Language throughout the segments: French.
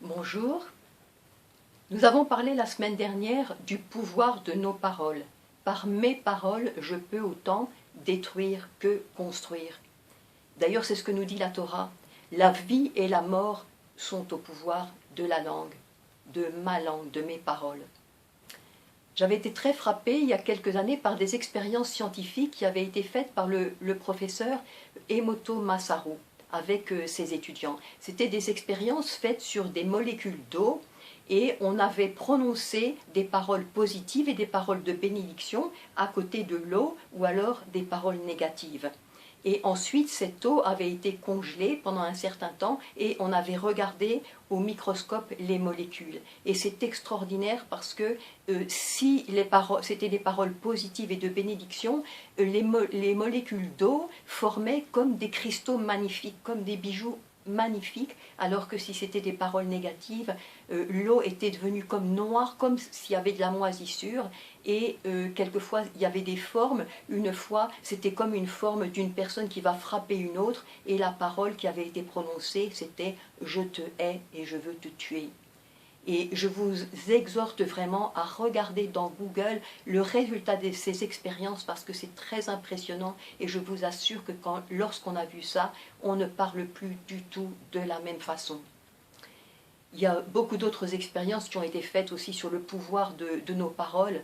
Bonjour. Nous avons parlé la semaine dernière du pouvoir de nos paroles. Par mes paroles, je peux autant détruire que construire. D'ailleurs, c'est ce que nous dit la Torah. La vie et la mort sont au pouvoir de la langue, de ma langue, de mes paroles. J'avais été très frappée il y a quelques années par des expériences scientifiques qui avaient été faites par le professeur Emoto Masaru avec ses étudiants. C'était des expériences faites sur des molécules d'eau et on avait prononcé des paroles positives et des paroles de bénédiction à côté de l'eau ou alors des paroles négatives. Et ensuite, cette eau avait été congelée pendant un certain temps et on avait regardé au microscope les molécules. Et c'est extraordinaire parce que si c'était des paroles positives et de bénédiction, les molécules d'eau formaient comme des cristaux magnifiques, comme des bijoux magnifiques, alors que si c'était des paroles négatives, l'eau était devenue comme noire, comme s'il y avait de la moisissure, et quelquefois il y avait des formes. Une fois, c'était comme une forme d'une personne qui va frapper une autre, et la parole qui avait été prononcée, c'était « Je te hais et je veux te tuer ». Et je vous exhorte vraiment à regarder dans Google le résultat de ces expériences parce que c'est très impressionnant et je vous assure que lorsqu'on a vu ça, on ne parle plus du tout de la même façon. Il y a beaucoup d'autres expériences qui ont été faites aussi sur le pouvoir de nos paroles,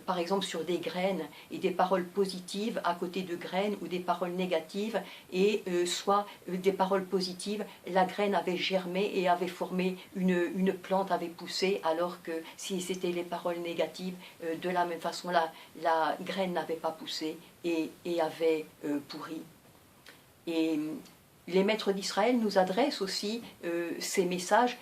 par exemple sur des graines et des paroles positives à côté de graines ou des paroles négatives, et soit des paroles positives, la graine avait germé et avait formé une plante, avait poussé, alors que si c'était les paroles négatives, de la même façon la graine n'avait pas poussé et avait pourri. Et les maîtres d'Israël nous adressent aussi ces messages,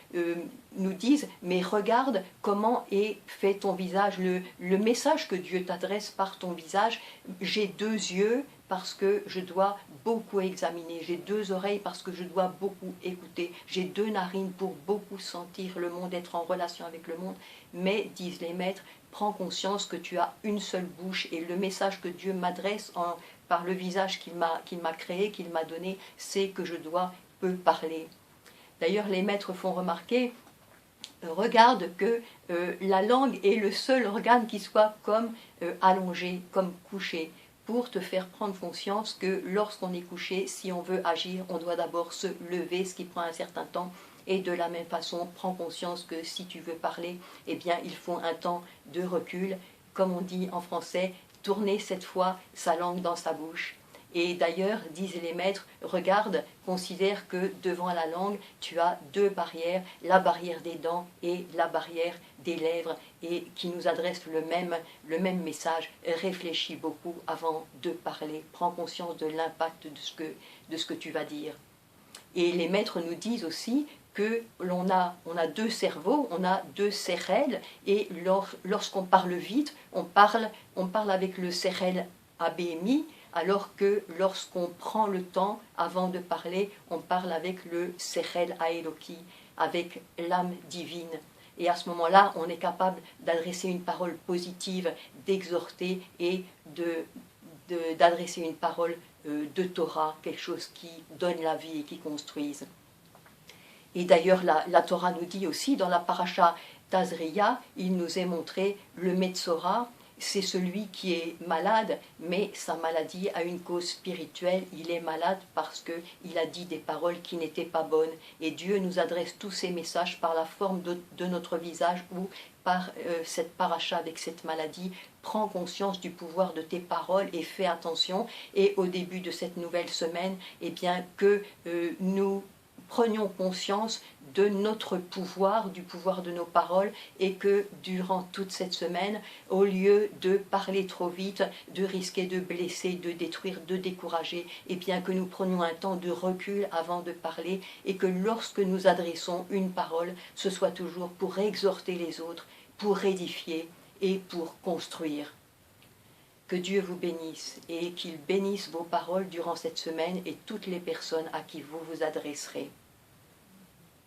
nous disent « mais regarde comment est fait ton visage, le message que Dieu t'adresse par ton visage, j'ai deux yeux parce que je dois beaucoup examiner, j'ai deux oreilles parce que je dois beaucoup écouter, j'ai deux narines pour beaucoup sentir le monde, être en relation avec le monde, mais, disent les maîtres, prends conscience que tu as une seule bouche et le message que Dieu m'adresse par le visage qu'il m'a créé, qu'il m'a donné, c'est que je peux parler. » D'ailleurs, les maîtres font remarquer, regarde que la langue est le seul organe qui soit comme allongé, comme couché, pour te faire prendre conscience que lorsqu'on est couché, si on veut agir, on doit d'abord se lever, ce qui prend un certain temps. Et de la même façon, prends conscience que si tu veux parler, eh bien, il faut un temps de recul. Comme on dit en français, tourner cette fois sa langue dans sa bouche. Et d'ailleurs, disent les maîtres, regarde, considère que devant la langue, tu as deux barrières, la barrière des dents et la barrière des lèvres, et qui nous adressent le même message. Réfléchis beaucoup avant de parler, prends conscience de l'impact de ce que tu vas dire. Et les maîtres nous disent aussi que on a deux cerveaux, on a deux sérelles, et lorsqu'on parle vite, on parle avec le sérel ABMI, alors que lorsqu'on prend le temps avant de parler, on parle avec le sérel Aeloki, avec l'âme divine. Et à ce moment-là, on est capable d'adresser une parole positive, d'exhorter et d'adresser une parole de Torah, quelque chose qui donne la vie et qui construise. Et d'ailleurs, la Torah nous dit aussi, dans la paracha Tazria, il nous est montré le Metzora, c'est celui qui est malade, mais sa maladie a une cause spirituelle. Il est malade parce qu'il a dit des paroles qui n'étaient pas bonnes. Et Dieu nous adresse tous ces messages par la forme de notre visage ou par cette paracha avec cette maladie. Prends conscience du pouvoir de tes paroles et fais attention. Et au début de cette nouvelle semaine, eh bien, que nous prenions conscience de notre pouvoir, du pouvoir de nos paroles, et que durant toute cette semaine, au lieu de parler trop vite, de risquer de blesser, de détruire, de décourager, et bien que nous prenions un temps de recul avant de parler, et que lorsque nous adressons une parole, ce soit toujours pour exhorter les autres, pour édifier et pour construire. Que Dieu vous bénisse et qu'il bénisse vos paroles durant cette semaine et toutes les personnes à qui vous vous adresserez.